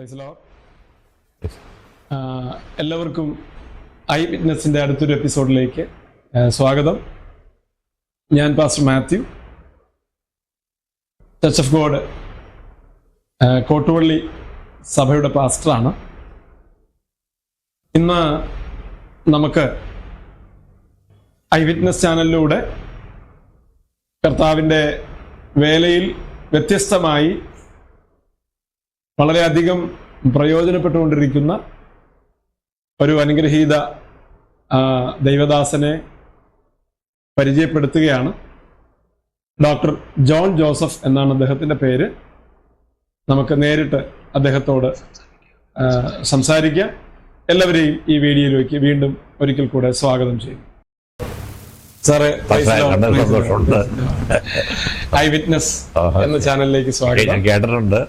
Price Lord. എല്ലാവർക്കും eye വിറ്റ്നസിൻ്റെ അടുത്തൊരു എപ്പിസോഡിലേക്ക് സ്വാഗതം. ഞാൻ pastor Mathew, church of God Kottuvally സഭയുടെ പാസ്റ്ററാണ്. ഇന്ന് നമുക്ക് ഐ വിറ്റ്നസ് ചാനലിലൂടെ കർത്താവിൻ്റെ വേലയിൽ വ്യത്യസ്തമായി വളരെയധികം പ്രയോജനപ്പെട്ടുകൊണ്ടിരിക്കുന്ന ഒരു അനുഗ്രഹീത ദൈവദാസനെ പരിചയപ്പെടുത്തുകയാണ്. ഡോക്ടർ ജോൺ ജോസഫ് എന്നാണ് അദ്ദേഹത്തിൻ്റെ പേര്. നമുക്ക് നേരിട്ട് അദ്ദേഹത്തോട് സംസാരിക്കാം. എല്ലാവരെയും ഈ വീഡിയോയിലേക്ക് വീണ്ടും ഒരിക്കൽ കൂടെ സ്വാഗതം ചെയ്യും. സാറേ, ഐ വിറ്റ്നസ് എന്ന ചാനലിലേക്ക് സ്വാഗതം. കേട്ടിട്ടുണ്ട്.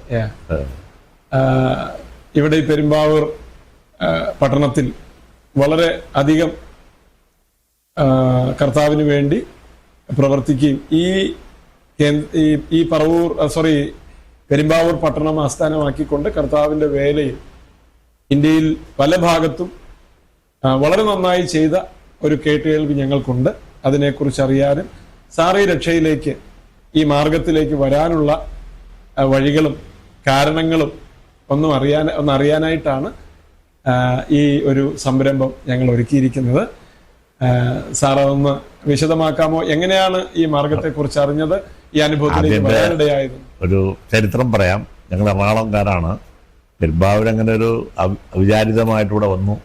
ഇവിടെ ഈ പെരുമ്പാവൂർ പട്ടണത്തിൽ വളരെ അധികം കർത്താവിന് വേണ്ടി പ്രവർത്തിക്കുകയും ഈ പെരുമ്പാവൂർ പട്ടണം ആസ്ഥാനമാക്കിക്കൊണ്ട് കർത്താവിൻ്റെ വേലയിൽ ഇന്ത്യയിൽ പല ഭാഗത്തും വളരെ നന്നായി ചെയ്ത ഒരു കേട്ടുകേൾവി ഞങ്ങൾക്കുണ്ട്. അതിനെക്കുറിച്ച് അറിയാനും സാറി രക്ഷയിലേക്ക് ഈ മാർഗത്തിലേക്ക് വരാനുള്ള വഴികളും കാരണങ്ങളും ഒന്നറിയാനായിട്ടാണ് ഈ ഒരു സംരംഭം ഞങ്ങൾ ഒരുക്കിയിരിക്കുന്നത്. സാറ് ഒന്ന് വിശദമാക്കാമോ? എങ്ങനെയാണ് ഈ മാർഗത്തെക്കുറിച്ച് അറിഞ്ഞത്, ഈ അനുഭവത്തിലേക്ക് വരാനിടയായത്? ഒരു ചരിത്രം പറയാം. ഞങ്ങൾ എറണാകുളംകാരാണ്. പെരുമ്പാവൂർ അങ്ങനെ ഒരു അവിചാരിതമായിട്ട് ഇവിടെ വന്നു.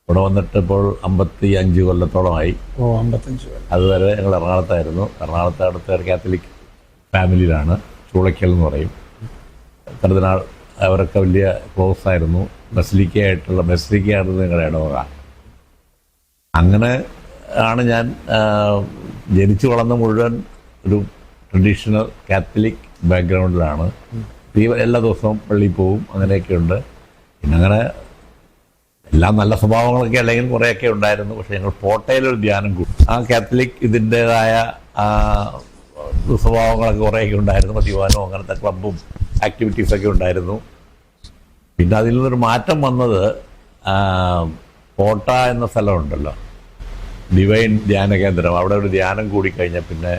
ഇവിടെ വന്നിട്ട് ഇപ്പോൾ 55 കൊല്ലത്തോളമായി. 55. അതുവരെ ഞങ്ങൾ എറണാകുളത്തായിരുന്നു. എറണാകുളത്ത് അടുത്ത ഒരു കാത്തലിക് ഫാമിലിയിലാണ്, ചൂളയ്ക്കൽ എന്ന് പറയും. കർദിനാൾ അവരൊക്കെ വലിയ ക്ലോസ് ആയിരുന്നു. ബസിലിക്കയായിരുന്നു ഞങ്ങളുടെ ഇടവക. അങ്ങനെ ആണ് ഞാൻ ജനിച്ചു വളർന്ന മുഴുവൻ ഒരു ട്രഡീഷണൽ കാത്തലിക് ബാക്ക്ഗ്രൗണ്ടിലാണ്. എല്ലാ ദിവസവും പള്ളിയിൽ പോവും, അങ്ങനെയൊക്കെ ഉണ്ട്. പിന്നെ അങ്ങനെ എല്ലാം നല്ല സ്വഭാവങ്ങളൊക്കെ അല്ലെങ്കിൽ കുറേയൊക്കെ ഉണ്ടായിരുന്നു. പക്ഷെ ഞങ്ങൾ പോട്ടയിലൊരു ധ്യാനം കൂടി. ആ കാത്തലിക് ഇതിൻ്റെതായ സ്വഭാവങ്ങളൊക്കെ കുറേയൊക്കെ ഉണ്ടായിരുന്നു. മദ്യപാനവും അങ്ങനത്തെ ക്ലബും ആക്ടിവിറ്റീസൊക്കെ ഉണ്ടായിരുന്നു. പിന്നെ അതിൽ നിന്നൊരു മാറ്റം വന്നത് പോട്ട എന്ന സ്ഥലമുണ്ടല്ലോ, ഡിവൈൻ ധ്യാന കേന്ദ്രം. അവിടെ ഒരു ധ്യാനം കൂടിക്കഴിഞ്ഞാൽ പിന്നെ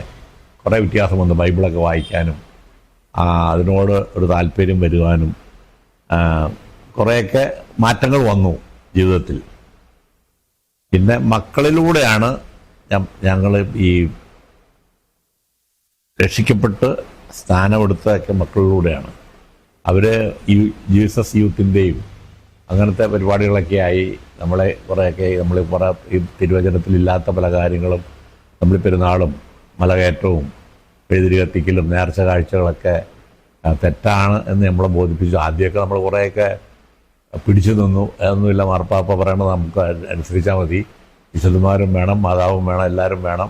കുറേ വ്യത്യാസം വന്നു. ബൈബിളൊക്കെ വായിക്കാനും അതിനോട് ഒരു താല്പര്യം വരുവാനും കുറേയൊക്കെ മാറ്റങ്ങൾ വന്നു ജീവിതത്തിൽ. പിന്നെ മക്കളിലൂടെയാണ് ഞങ്ങൾ ഈ രക്ഷിക്കപ്പെട്ട് സ്ഥാനമെടുത്തതൊക്കെ മക്കളിലൂടെയാണ്. അവർ ഈ ജീസസ് യൂത്തിൻ്റെയും അങ്ങനത്തെ പരിപാടികളൊക്കെ ആയി നമ്മളെ കുറേയൊക്കെ നമ്മൾ കുറേ ഈ തിരുവചനത്തിലില്ലാത്ത പല കാര്യങ്ങളും, നമ്മൾ പെരുന്നാളും മലകയറ്റവും എഴുതിരി കത്തിക്കലും നേർച്ച കാഴ്ചകളൊക്കെ തെറ്റാണ് എന്ന് നമ്മളെ ബോധിപ്പിച്ചു. ആദ്യമൊക്കെ നമ്മൾ കുറേയൊക്കെ പിടിച്ചു നിന്നു. അതൊന്നുമില്ല, മാർപ്പാപ്പ പറയണത് നമുക്ക് അനുസരിച്ചാൽ മതി, വിശുദ്ധന്മാരും വേണം, മാതാവും വേണം, എല്ലാവരും വേണം,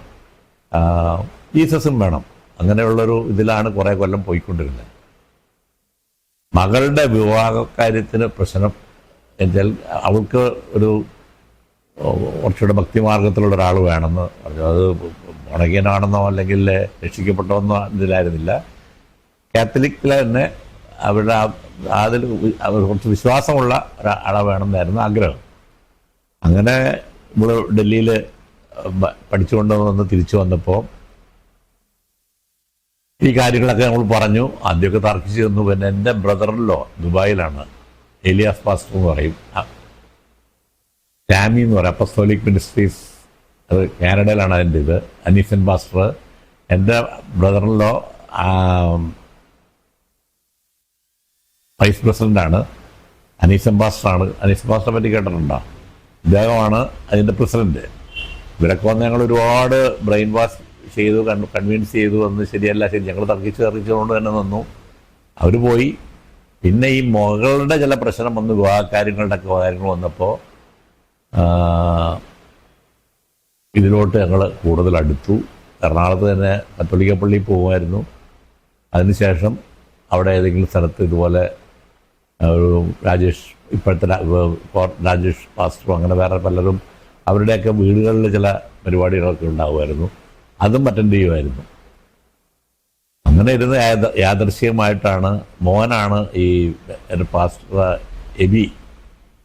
ജീസസും വേണം. അങ്ങനെയുള്ളൊരു ഇതിലാണ് കുറേ കൊല്ലം പോയിക്കൊണ്ടിരുന്നത്. മകളുടെ വിവാഹകാര്യത്തിന് പ്രശ്നം എന്നുവെച്ചാൽ അവൾക്ക് ഒരു കുറച്ചുകൂടെ ഭക്തിമാർഗത്തിലുള്ള ഒരാൾ വേണമെന്ന് പറഞ്ഞു. അത് ഉണങ്ങിയനാണെന്നോ അല്ലെങ്കിൽ രക്ഷിക്കപ്പെട്ടോന്നോ ഇതിലായിരുന്നില്ല. കാത്തലിക്കിലെ തന്നെ അവരുടെ അതിൽ അവർ കുറച്ച് വിശ്വാസമുള്ള ഒരാളെ വേണമെന്നായിരുന്നു ആഗ്രഹം. അങ്ങനെ നമ്മൾ ഡൽഹിയിൽ പഠിച്ചുകൊണ്ട് വന്ന് തിരിച്ചു വന്നപ്പോൾ ഈ കാര്യങ്ങളൊക്കെ നമ്മൾ പറഞ്ഞു. ആദ്യമൊക്കെ തർക്കിച്ചു തന്നു. പിന്നെ എൻ്റെ ബ്രദറിലോ ദുബായിലാണ്, ഏലിയാസ് പാസ്റ്റർ എന്ന് പറയും, ടാമി എന്ന് പറയും, അപ്പസ്തോലിക് മിനിസ്ട്രീസ്, അത് കാനഡയിലാണ് അതിൻ്റെ ഇത്. അനീസൻ പാസ്റ്റർ എൻ്റെ ബ്രദറിലോ വൈസ് പ്രസിഡൻ്റാണ്. അനീസൻ പാസ്റ്ററാണ്. അനീസൻ പാസ്റ്ററെ പറ്റി കേട്ടിട്ടുണ്ടോ? ഇദ്ദേഹമാണ് അതിൻ്റെ പ്രസിഡൻറ്റ്. ഇവരൊക്കെ വന്ന് ഞങ്ങൾ ഒരുപാട് ബ്രെയിൻ വാഷ് ചെയ്തു, കൺവിൻസ് ചെയ്തു. വന്ന് ശരിയല്ല, ശരി, ഞങ്ങൾ തർക്കിച്ചുകൊണ്ട് തന്നെ നിന്നു. അവർ പോയി. പിന്നെ ഈ മകളുടെ ചില പ്രശ്നം വന്ന് വിവാഹകാര്യങ്ങളുടെ ഒക്കെ കാര്യങ്ങൾ വന്നപ്പോൾ ഇതിലോട്ട് ഞങ്ങൾ കൂടുതൽ അടുത്തു. എറണാകുളത്ത് തന്നെ കത്തോലിക്ക പള്ളിയിൽ പോകുമായിരുന്നു. അതിനുശേഷം അവിടെ ഏതെങ്കിലും സ്ഥലത്ത് ഇതുപോലെ ഒരു ഇപ്പോഴത്തെ രാജേഷ് പാസ്റ്ററും അങ്ങനെ വേറെ പലരും അവരുടെയൊക്കെ വീടുകളിൽ ചില പരിപാടികളൊക്കെ ഉണ്ടാകുമായിരുന്നു. അതും അറ്റൻഡ് ചെയ്യുമായിരുന്നു. അങ്ങനെ ഇരുന്ന് യാദൃശ്യമായിട്ടാണ് മോനാണ് ഈ എൻ്റെ പാസ്റ്റർ എബി,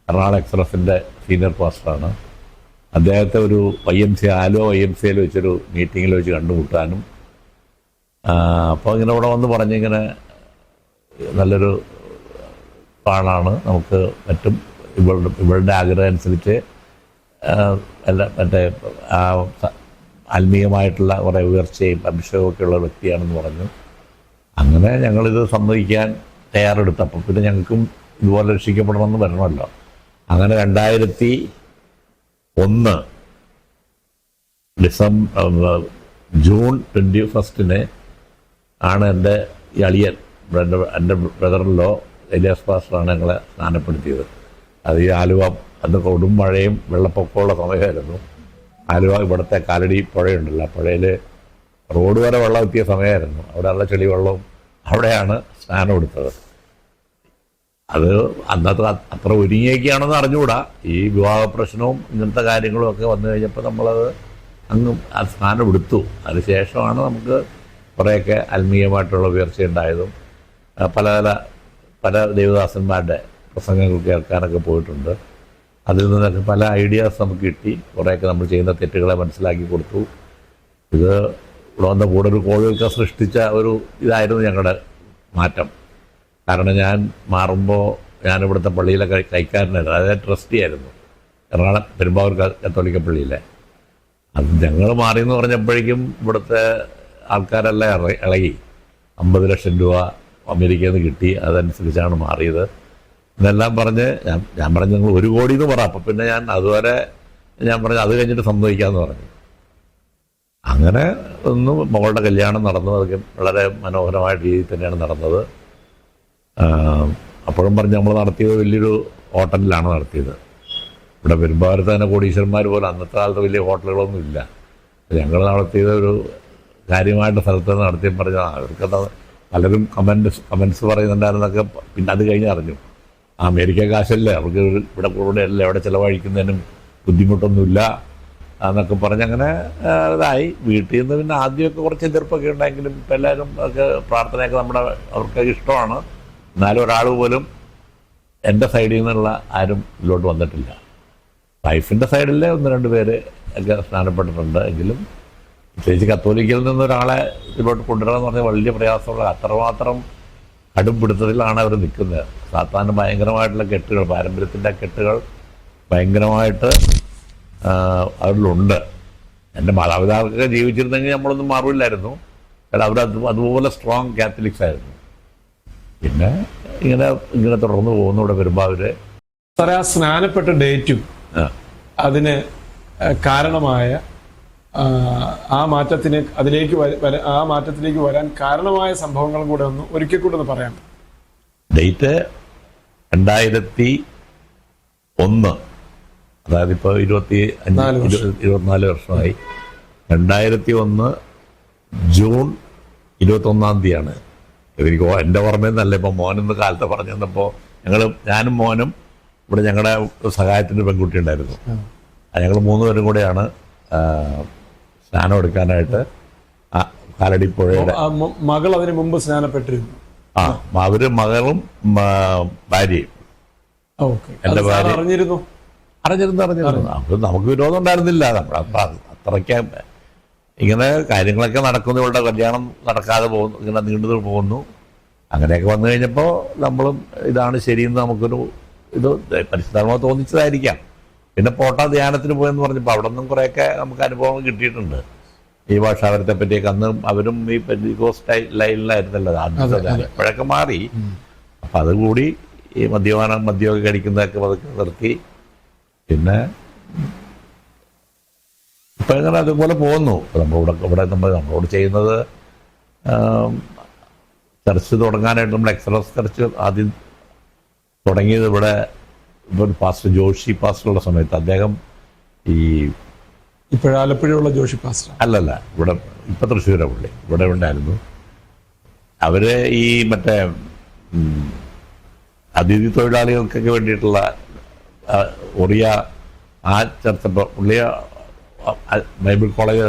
എറണാകുളം എക്സ്പ്രസിൻ്റെ സീനിയർ പാസ്റ്ററാണ്. അദ്ദേഹത്തെ ഒരു ആലുവ YMCA വെച്ചൊരു മീറ്റിങ്ങിൽ വെച്ച് കണ്ടുമുട്ടാനും, അപ്പോൾ ഇങ്ങനെ ഇവിടെ വന്ന് പറഞ്ഞിങ്ങനെ നല്ലൊരു പാടാണ്, നമുക്ക് പറ്റും, ഇവളുടെ ആഗ്രഹം അനുസരിച്ച് മറ്റേ ആത്മീയമായിട്ടുള്ള കുറേ ഉയർച്ചയും അഭിഷേകമൊക്കെ ഉള്ള വ്യക്തിയാണെന്ന് പറഞ്ഞു. അങ്ങനെ ഞങ്ങളിത് സമ്മതിക്കാൻ തയ്യാറെടുത്തപ്പോൾ പിന്നെ ഞങ്ങൾക്കും ഇതുപോലെ രക്ഷിക്കപ്പെടണമെന്ന് വരണമല്ലോ. അങ്ങനെ 2001 ജൂൺ 21 ആണ് എൻ്റെ ഈ അളിയൻ, എൻ്റെ ബ്രദറിലോ എലിയാസ് പാസ്റ്ററാണ് ഞങ്ങളെ സ്നാനപ്പെടുത്തിയത്. അത് ഈ ആലുവ അന്ന് കൊടും മഴയും വെള്ളപ്പൊക്കമുള്ള സമയമായിരുന്നു. ആലുവ ഇവിടുത്തെ കാലടി പുഴയുണ്ടല്ലോ, ആ പുഴയിൽ റോഡ് വരെ വെള്ളം എത്തിയ സമയമായിരുന്നു. അവിടെയുള്ള ചെളി വെള്ളവും അവിടെയാണ് സ്നാനം എടുത്തത്. അത് അന്നത്തെ അത്ര ഒരുങ്ങിയൊക്കെയാണെന്ന് അറിഞ്ഞുകൂടാ. ഈ വിവാഹ പ്രശ്നവും ഇങ്ങനത്തെ കാര്യങ്ങളും ഒക്കെ വന്നു കഴിഞ്ഞപ്പോൾ നമ്മളത് അങ്ങ് ആ സ്നാനം എടുത്തു. അതിനുശേഷമാണ് നമുക്ക് കുറേയൊക്കെ ആത്മീയമായിട്ടുള്ള ഉയർച്ചയുണ്ടായതും പല ദേവദാസന്മാരുടെ പ്രസംഗങ്ങൾ കേൾക്കാനൊക്കെ പോയിട്ടുണ്ട്. അതിൽ നിന്നൊക്കെ പല ഐഡിയാസ് നമുക്ക് കിട്ടി. കുറേയൊക്കെ നമ്മൾ ചെയ്യുന്ന തെറ്റുകളെ മനസ്സിലാക്കി കൊടുത്തു. ഇത് ഇവിടെ വന്ന കൂടെ ഒരു കോഴികൾക്ക് സൃഷ്ടിച്ച ഒരു ഇതായിരുന്നു ഞങ്ങളുടെ മാറ്റം. കാരണം ഞാൻ മാറുമ്പോൾ ഞാനിവിടുത്തെ പള്ളിയിലെ കൈക്കാരനായിരുന്നു, അതായത് ട്രസ്റ്റി ആയിരുന്നു, എറണാകുളം പെരുമ്പാവൂർ കത്തോലിക്ക പള്ളിയിലെ. അത് ഞങ്ങൾ മാറിയെന്ന് പറഞ്ഞപ്പോഴേക്കും ഇവിടുത്തെ ആൾക്കാരെല്ലാം ഇളകി. 50 ലക്ഷം രൂപ അമേരിക്കയിൽ നിന്ന് കിട്ടി, അതനുസരിച്ചാണ് മാറിയത് എന്നെല്ലാം പറഞ്ഞ് ഞാൻ പറഞ്ഞു നിങ്ങൾ 1 കോടി എന്ന് പറ. അപ്പം പിന്നെ ഞാൻ അതുവരെ ഞാൻ പറഞ്ഞു അത് കഴിഞ്ഞിട്ട് സമ്മതിക്കാമെന്ന് പറഞ്ഞു. അങ്ങനെ മകളുടെ കല്യാണം നടന്നു. അതൊക്കെ വളരെ മനോഹരമായ രീതിയിൽ തന്നെയാണ് നടന്നത്. അപ്പോഴും പറഞ്ഞ് നമ്മൾ നടത്തിയത് വലിയൊരു ഹോട്ടലിലാണ് നടത്തിയത്. ഇവിടെ പെരുമ്പാവൂരത്ത് തന്നെ കോടീശ്വരന്മാർ പോലെ അന്നത്തെ കാലത്ത് വലിയ ഹോട്ടലുകളൊന്നും ഇല്ല. ഞങ്ങൾ നടത്തിയത് ഒരു കാര്യമായിട്ട് സ്ഥലത്ത് നടത്തി പറഞ്ഞാൽ അവർക്കത് പലരും കമൻസ് പറയുന്നുണ്ടായിരുന്നൊക്കെ പിന്നെ അത് കഴിഞ്ഞ് അറിഞ്ഞു. അമേരിക്ക കാശല്ലേ, അവർക്ക് ഇവിടെ കൂടെ അല്ല, എവിടെ ചിലവഴിക്കുന്നതിനും ബുദ്ധിമുട്ടൊന്നുമില്ല എന്നൊക്കെ പറഞ്ഞ് അങ്ങനെ ഇതായി. വീട്ടിൽ നിന്ന് പിന്നെ ആദ്യമൊക്കെ കുറച്ച് എതിർപ്പൊക്കെ ഉണ്ടെങ്കിലും ഇപ്പം എല്ലാവരും ഒക്കെ പ്രാർത്ഥനയൊക്കെ അവർക്ക് ഇഷ്ടമാണ്. എന്നാലും ഒരാൾ പോലും എൻ്റെ സൈഡിൽ നിന്നുള്ള ആരും ഇതിലോട്ട് വന്നിട്ടില്ല. വൈഫിൻ്റെ സൈഡിൽ 1-2 പേര് ഒക്കെ സ്നാനപ്പെട്ടിട്ടുണ്ട്. എങ്കിലും പ്രത്യേകിച്ച് കത്തോലിക്കയിൽ നിന്ന് ഒരാളെ ഇതിലോട്ട് കൊണ്ടുവരാമെന്ന് പറഞ്ഞാൽ വലിയ പ്രയാസമുള്ള, അത്രമാത്രം കടുംപിടുത്തത്തിലാണ് അവർ നിൽക്കുന്നത്. സാത്താന് ഭയങ്കരമായിട്ടുള്ള കെട്ടുകൾ, പാരമ്പര്യത്തിൻ്റെ കെട്ടുകൾ ഭയങ്കരമായിട്ട് അവരിലുണ്ട്. എൻ്റെ മാതാപിതാക്കളൊക്കെ ജീവിച്ചിരുന്നെങ്കിൽ നമ്മളൊന്നും മാറില്ലായിരുന്നു. കാരണം അതുപോലെ സ്ട്രോങ് കാത്തലിക്സ് ആയിരുന്നു. പിന്നെ ഇങ്ങനെ തുടർന്ന് പോകുന്നു ഇവിടെ പെരുമ്പാവൂര്. സാറേ, ആ സ്നാനപ്പെട്ട ഡേറ്റും അതിന് കാരണമായ ആ മാറ്റത്തിലേക്ക് വരാൻ കാരണമായ സംഭവങ്ങളും കൂടെ ഒരിക്കൽ കൂടെ ഒന്ന് പറയാം. ഡേറ്റ് 2001, അതായത് ഇപ്പോൾ 24 വർഷമായി. 2001 ജൂൺ 21 എനിക്ക് എൻ്റെ ഓർമ്മയിൽ നിന്നല്ല, ഇപ്പോൾ മോനെന്ന് കാലത്ത് പറഞ്ഞു തന്നപ്പോൾ ഞാനും മോനും ഇവിടെ ഞങ്ങളുടെ സഹായത്തിൻ്റെ പെൺകുട്ടി ഉണ്ടായിരുന്നു. ഞങ്ങൾ 3 പേരും കൂടെയാണ് സ്നാനം എടുക്കാനായിട്ട് കാലടിപ്പുഴയുടെ. മകൾ അതിന് മുമ്പ് സ്നാനപ്പെട്ടിരുന്നു. അവര് മകളും ഭാര്യയും. എൻ്റെ ഭാര്യ അറിഞ്ഞിരുന്നു. അപ്പോൾ നമുക്ക് വിരോധം ഉണ്ടായിരുന്നില്ല. അത്രയ്ക്ക് ഇങ്ങനെ കാര്യങ്ങളൊക്കെ നടക്കുന്നു. ഇവളുടെ കല്യാണം നടക്കാതെ പോകുന്നു, ഇങ്ങനെ നീണ്ടു പോകുന്നു. അങ്ങനെയൊക്കെ വന്നു കഴിഞ്ഞപ്പോൾ നമ്മളും ഇതാണ് ശരിയെന്ന് നമുക്കൊരു പരിശുദ്ധാത്മാവ് തോന്നിച്ചതായിരിക്കാം. പിന്നെ പോട്ട ധ്യാനത്തിന് പോയെന്ന് പറഞ്ഞപ്പോൾ അവിടെ നിന്നും കുറേയൊക്കെ നമുക്ക് അനുഭവങ്ങൾ കിട്ടിയിട്ടുണ്ട്. ഈ ഭാഷാവരത്തെ പറ്റിയൊക്കെ അന്ന് അവരും ഈ പെന്തിക്കോസ്റ്റ് ലൈനിലായിരുന്നല്ലോ ആദ്യത്തെ. ഇപ്പോഴൊക്കെ മാറി. അപ്പം അതുകൂടി ഈ മദ്യമൊക്കെ കഴിക്കുന്നതൊക്കെ അതൊക്കെ നിർത്തി. പിന്നെ ഇപ്പം ഇങ്ങനെ അതുപോലെ പോകുന്നു. നമ്മളോട് ചെയ്യുന്നത് ചർച്ച് തുടങ്ങാനായിട്ട് നമ്മൾ എക്സ്പ്രസ് ചർച്ച് ആദ്യം തുടങ്ങിയത് ഇവിടെ പാസ്റ്റർ ജോഷി പാസ്റ്ററുള്ള സമയത്ത്. അദ്ദേഹം ഈ ആലപ്പുഴയുള്ള ജോഷി പാസ്റ്റർ അല്ലല്ല, ഇവിടെ ഇപ്പം തൃശ്ശൂരാ പുള്ളി, ഇവിടെ ഉണ്ടായിരുന്നു. അവര് ഈ മറ്റേ അതിഥി തൊഴിലാളികൾക്കൊക്കെ വേണ്ടിയിട്ടുള്ള ഒറിയ ആ ചർച്ച പുള്ളിയ ബൈബിൾ കോളേജ്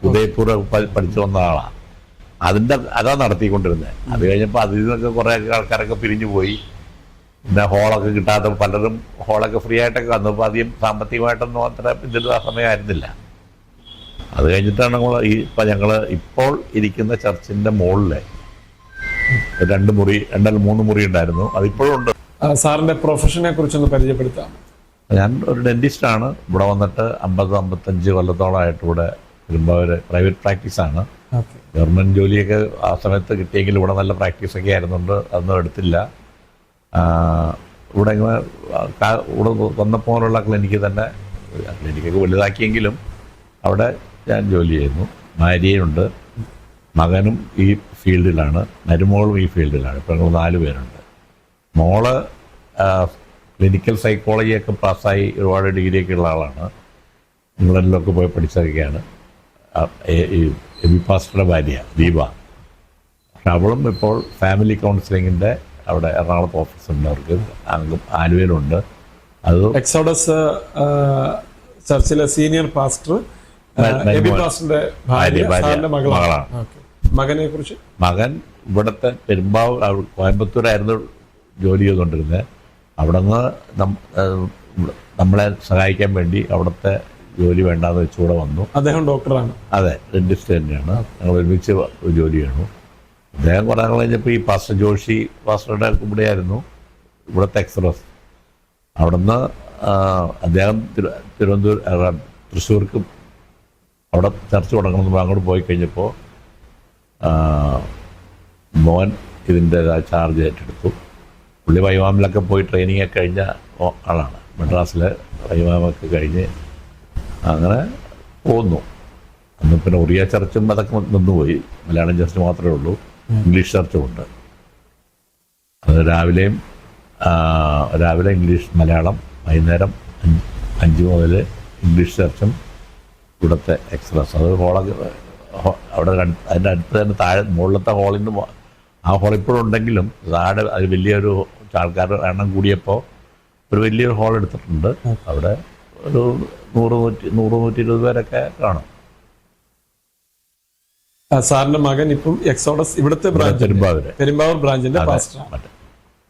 ഉദയപൂർ പഠിച്ചു വന്ന ആളാണ്. അതാ നടത്തിക്കൊണ്ടിരുന്നത്. അത് കഴിഞ്ഞപ്പോൾ അതിൽ നിന്നൊക്കെ കുറേ ആൾക്കാരൊക്കെ പിരിഞ്ഞു പോയി. പിന്നെ ഹോളൊക്കെ കിട്ടാത്ത പലരും ഹോളൊക്കെ ഫ്രീ ആയിട്ടൊക്കെ വന്നപ്പോൾ അധികം സാമ്പത്തികമായിട്ടൊന്നും അത്ര ഇതിൽ ആ സമയമായിരുന്നില്ല. അത് കഴിഞ്ഞിട്ടാണ് ഞങ്ങൾ ഇപ്പോൾ ഇരിക്കുന്ന ചർച്ചിൻ്റെ മുകളിൽ 2 മുറി 2-3 മുറി ഉണ്ടായിരുന്നു. അതിപ്പോഴും ഉണ്ട്. സാറിന്റെ പ്രൊഫഷനെ കുറിച്ചൊന്ന് പരിചയപ്പെടുത്താം. ഞാൻ ഒരു ഡെന്റിസ്റ്റാണ്. ഇവിടെ വന്നിട്ട് 50-55 കൊല്ലത്തോളമായിട്ട് ഇവിടെ പെരുമ്പാവൂർ പ്രൈവറ്റ് പ്രാക്ടീസാണ്. ഗവൺമെൻറ് ജോലിയൊക്കെ ആ സമയത്ത് കിട്ടിയെങ്കിൽ ഇവിടെ നല്ല പ്രാക്ടീസൊക്കെ ആയിരുന്നുണ്ട്. അതൊന്നും എടുത്തില്ല. ഇവിടെ ഇങ്ങനെ ഇവിടെ വന്നപ്പോഴുള്ള ക്ലിനിക്കൊക്കെ വലുതാക്കിയെങ്കിലും അവിടെ ഞാൻ ജോലി ചെയ്യുന്നു. ഭാര്യയുണ്ട്, മകനും ഈ ഫീൽഡിലാണ്, മരുമോളും ഈ ഫീൽഡിലാണ്. ഇപ്പോൾ ഞങ്ങൾ 4 പേരുണ്ട്. മോള് ക്ലിനിക്കൽ സൈക്കോളജിയൊക്കെ പാസ്സായി ഒരുപാട് ഡിഗ്രിയൊക്കെ ഉള്ള ആളാണ്. ഇംഗ്ലണ്ടിലൊക്കെ പോയി പഠിച്ചതൊക്കെയാണ്. എബി പാസ്റ്ററുടെ ഭാര്യ ദീപ. പക്ഷെ അവളും ഇപ്പോൾ ഫാമിലി കൗൺസിലിങ്ങിൻ്റെ അവിടെ എറണാകുളത്ത് ഓഫീസുണ്ട്. അവർക്ക് ആലുവയിലുണ്ട്. അത് എക്സോഡസ് ചർച്ചിലെ സീനിയർ പാസ്റ്റർ എബി പാസ്റ്ററിന്റെ മകളാണ്. മകനെ കുറിച്ച്? മകൻ ഇവിടുത്തെ പെരുമ്പാവൂർ കോയമ്പത്തൂരായിരുന്നു ജോലി ചെയ്തുകൊണ്ടിരുന്നത്. അവിടെ നിന്ന് നമ്മളെ സഹായിക്കാൻ വേണ്ടി അവിടുത്തെ ജോലി വേണ്ടാന്ന് വെച്ചുകൂടെ വന്നു. അദ്ദേഹം ഡോക്ടറാണ്? അതെ, ഡെന്റിസ്റ്റ് തന്നെയാണ്. ഞങ്ങൾ ഒരുമിച്ച് ജോലി ചെയ്യണു. അദ്ദേഹം കുറേ നാൾ കഴിഞ്ഞപ്പോൾ ഈ പാസ്റ്റർ ജോഷി പാസ്റ്ററുടെ ഇവിടെയായിരുന്നു, ഇവിടുത്തെ എക്സ്പ്രസ്. അവിടുന്ന് അദ്ദേഹം തൃശ്ശൂർക്ക് അവിടെ ചർച്ച തുടങ്ങണമെന്ന് അങ്ങോട്ട് പോയി കഴിഞ്ഞപ്പോൾ മോൻ ഇതിൻ്റെതായ ചാർജ് ഏറ്റെടുത്തു. പുള്ളി വൈവാമിലൊക്കെ പോയി ട്രെയിനിങ് ഒക്കെ കഴിഞ്ഞ ആളാണ്. മദ്രാസിലെ വൈവാമൊക്കെ കഴിഞ്ഞ് അങ്ങനെ പോന്നു. അന്ന് പിന്നെ ഒറിയ ചർച്ചും അതൊക്കെ നിന്നുപോയി. മലയാളം ചർച്ച് മാത്രമേ ഉള്ളൂ. ഇംഗ്ലീഷ് ചർച്ചും ഉണ്ട്. അത് രാവിലെ ഇംഗ്ലീഷ് മലയാളം, വൈകുന്നേരം 5 മുതൽ ഇംഗ്ലീഷ് ചർച്ചും ഇവിടുത്തെ എക്സ്പ്രസ്. അത് ഹോളൊക്കെ അവിടെ അതിൻ്റെ അടുത്ത് തന്നെ താഴെ മുകളിലത്തെ ഹാളിൽ നിന്ന് ആ ഹോൾ ഇപ്പോഴും ഉണ്ടെങ്കിലും താഴെ അത് വലിയൊരു ആൾക്കാർ എണ്ണം കൂടിയപ്പോൾ ഒരു വലിയൊരു ഹോൾ എടുത്തിട്ടുണ്ട്. അവിടെ ഒരു 100-120 പേരൊക്കെ കാണും. സാറിന്റെ മകൻ ഇപ്പം എക്സോഡസ് ഇവിടുത്തെ പെരുമ്പാവൂർ ബ്രാഞ്ചിന്റെ പാസ്റ്ററാണ്.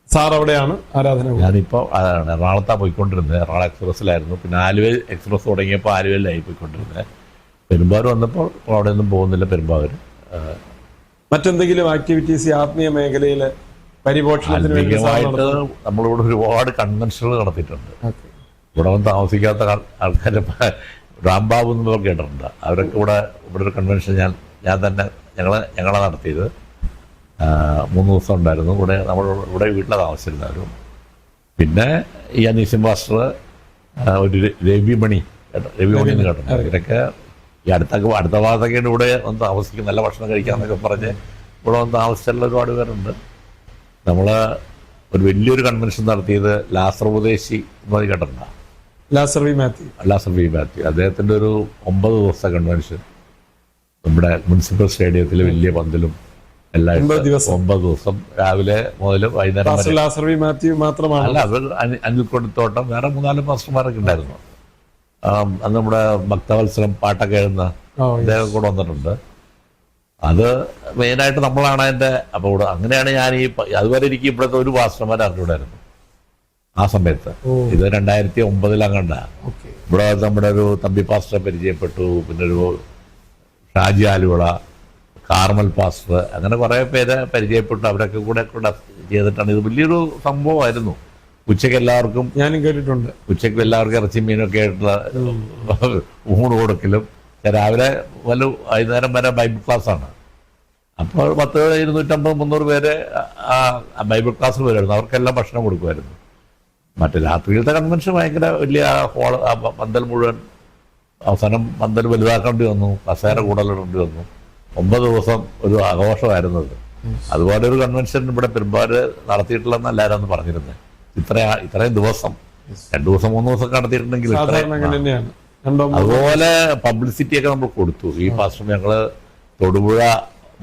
സാർ അവിടെയാണ് ആരാധന? ഞാനിപ്പോൾ എറണാകുളത്താണ് പോയിക്കൊണ്ടിരുന്നത്. എറണാകുളം എക്സ്പ്രസ്സിലായിരുന്നു. പിന്നെ ആലുവ എക്സ്പ്രസ് തുടങ്ങിയപ്പോൾ ആലുവയിലായി പോയിക്കൊണ്ടിരുന്നത്. പെരുമ്പാവൂർ വന്നപ്പോൾ അവിടെ ഒന്നും പോകുന്നില്ല. പെരുമ്പാവൂർ മറ്റെന്തെങ്കിലും ആക്ടിവിറ്റീസ് ആത്മീയ മേഖലയിലെ പരിപോഷണത്തിന് വേണ്ടി നമ്മളിവിടെ ഒരുപാട് കൺവെൻഷനുകൾ നടത്തിയിട്ടുണ്ട്. ഇവിടെ വന്ന് താമസിക്കാത്ത ആൾക്കാർ രാംബാബു എന്നൊക്കെ കേട്ടിട്ടുണ്ട്. അവരൊക്കെ ഇവിടെ ഒരു കൺവെൻഷൻ ഞാൻ തന്നെ ഞങ്ങളെ നടത്തിയത്. 3 ദിവസം ഉണ്ടായിരുന്നു. ഇവിടെ വീട്ടിലെ താമസിച്ചിരുന്നവരും. പിന്നെ ഈ അനീസിം പാസ്റ്റർ, ഒരു രവിമണി എന്ന് കേട്ടിട്ടുണ്ട്. ഇവരൊക്കെ ഈ അടുത്ത ഭാഗത്തൊക്കെയാണ് ഇവിടെ വന്ന് താമസിക്കും, നല്ല ഭക്ഷണം കഴിക്കാമെന്നൊക്കെ പറഞ്ഞ് ഇവിടെ വന്ന് താമസിച്ചുള്ള ഒരുപാട് പേരുണ്ട്. നമ്മൾ ഒരു വലിയൊരു കൺവെൻഷൻ നടത്തിയത് ലാസർ ഉപദേശി എന്ന് കേട്ടിട്ടുണ്ടോ? ലാസർ വി മാത്യു. അദ്ദേഹത്തിൻ്റെ ഒരു 9 ദിവസത്തെ കൺവെൻഷൻ നമ്മുടെ മുനിസിപ്പൽ സ്റ്റേഡിയത്തിൽ വലിയ പന്തലും എല്ലാ 9 ദിവസം രാവിലെ മുതൽ വൈകുന്നേരം വരെ. ലാസർ വി മാത്യു മാത്രമാണ്? അല്ല, അവർ അനിൽക്കൊടുത്തോട്ടം വേറെ 3-4 പാസ്റ്റർമാരൊക്കെ ഉണ്ടായിരുന്നു. അന്ന് നമ്മുടെ ഭക്തവത്സരം പാട്ടൊക്കെ എഴുതുന്ന അദ്ദേഹം കൂടെ വന്നിട്ടുണ്ട്. അത് മെയിനായിട്ട് നമ്മളാണ് അതിൻ്റെ. അപ്പോൾ ഇവിടെ അങ്ങനെയാണ് ഞാൻ അതുവരെ എനിക്ക് ഇവിടുത്തെ ഒരു പാസ്റ്റർമാർ അറിഞ്ഞൂടായിരുന്നു ആ സമയത്ത്. ഇത് 2009 അങ്ങണ്ട. ഇവിടെ നമ്മുടെ ഒരു തമ്പി പാസ്റ്ററെ പരിചയപ്പെട്ടു. പിന്നെ ഒരു ഷാജി ആലുവള, കാർമൽ പാസ്റ്റർ, അങ്ങനെ കുറേ പേരെ പരിചയപ്പെട്ടു. അവരൊക്കെ കൂടെ ചെയ്തിട്ടാണ്. ഇത് വലിയൊരു സംഭവമായിരുന്നു. ഉച്ചയ്ക്ക് എല്ലാവർക്കും, ഞാനും കേട്ടിട്ടുണ്ട്, ഉച്ചയ്ക്ക് എല്ലാവർക്കും ഇറച്ചി മീനൊക്കെ ആയിട്ടുള്ള ഊണ് കൊടുക്കലും. രാവിലെ വൈകുന്നേരം വരെ ബൈബിൾ ക്ലാസ്സാണ്. അപ്പോൾ 250-300 പേര് ആ ബൈബിൾ ക്ലാസ്സിൽ വരുമായിരുന്നു. അവർക്കെല്ലാം ഭക്ഷണം കൊടുക്കുമായിരുന്നു. മറ്റേ രാത്രിയിലത്തെ കൺവെൻഷൻ ഭയങ്കര വലിയ ഹോൾ, പന്തൽ മുഴുവൻ. അവസാനം പന്തൽ വലുതാക്കേണ്ടി വന്നു, കസേര കൂടുതലിടേണ്ടി വന്നു. 9 ദിവസം ഒരു ആഘോഷമായിരുന്നത്. അതുപോലെ ഒരു കൺവെൻഷൻ ഇവിടെ പെരുമ്പാവൂർ നടത്തിയിട്ടില്ലെന്ന് എല്ലാവരും പറഞ്ഞിരുന്നത്. ഇത്രയും ദിവസം 2 ദിവസം 3 ദിവസം നടത്തിയിട്ടുണ്ടെങ്കിൽ അതുപോലെ പബ്ലിസിറ്റി ഒക്കെ നമ്മൾ കൊടുത്തു. ഈ പാസ്റ്റർ ഞങ്ങൾ തൊടുപുഴ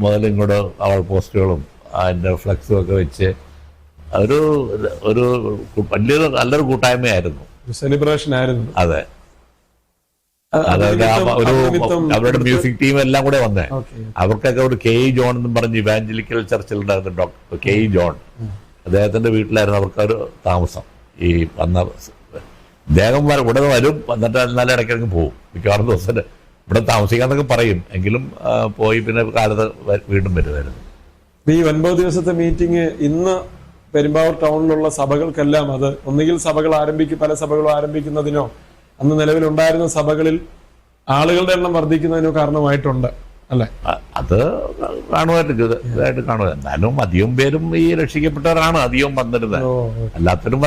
മുതൽ ഇങ്ങോട്ട് അവൾ പോസ്റ്റുകളും അതിൻ്റെ ഫ്ലെക്സും ഒക്കെ വെച്ച് ഒരു വലിയൊരു നല്ലൊരു കൂട്ടായ്മയായിരുന്നു, സെലിബ്രേഷൻ ആയിരുന്നു. അതെ. അതായത് ഒരു അവരുടെ മ്യൂസിക് ടീം എല്ലാം കൂടെ വന്നേ. ഓക്കെ. അവർക്കൊക്കെ ഒരു കെ ഇ ജോൺ എന്നും പറഞ്ഞ് ഇവാഞ്ചലിക്കൽ ചർച്ചിൽ ഉണ്ടായിരുന്ന ഡോക്ടർ കെ ഇ ജോൺ, അദ്ദേഹത്തിന്റെ വീട്ടിലായിരുന്നു അവർക്കൊരു താമസം. ഈ വന്ന അദ്ദേഹം ഇവിടെ വരും, എന്നിട്ട് എന്നാലും ഇടയ്ക്കിടയ്ക്ക് പോകും. മിക്കവാറും ദിവസം ഇവിടെ താമസിക്കാന്നൊക്കെ പറയും, എങ്കിലും പോയി പിന്നെ കാലത്ത് വീണ്ടും വരുമായിരുന്നു. ഈ 9 ദിവസത്തെ മീറ്റിംഗ് ഇന്ന് പെരുമ്പാവൂർ ടൗണിലുള്ള സഭകൾക്കെല്ലാം അത് ഒന്നുകിൽ സഭകൾ പല സഭകളും ആരംഭിക്കുന്നതിനോ അന്ന് നിലവിലുണ്ടായിരുന്ന സഭകളിൽ ആളുകളുടെ എണ്ണം വർദ്ധിക്കുന്നതിനോ കാരണമായിട്ടുണ്ട് അല്ലെ? അത് ഇതായിട്ട് കാണുക. എന്നാലും അധികം പേരും ഈ രക്ഷിക്കപ്പെട്ടവരാണ് അധികം വന്നിരുന്നത്, അല്ലാത്തവരും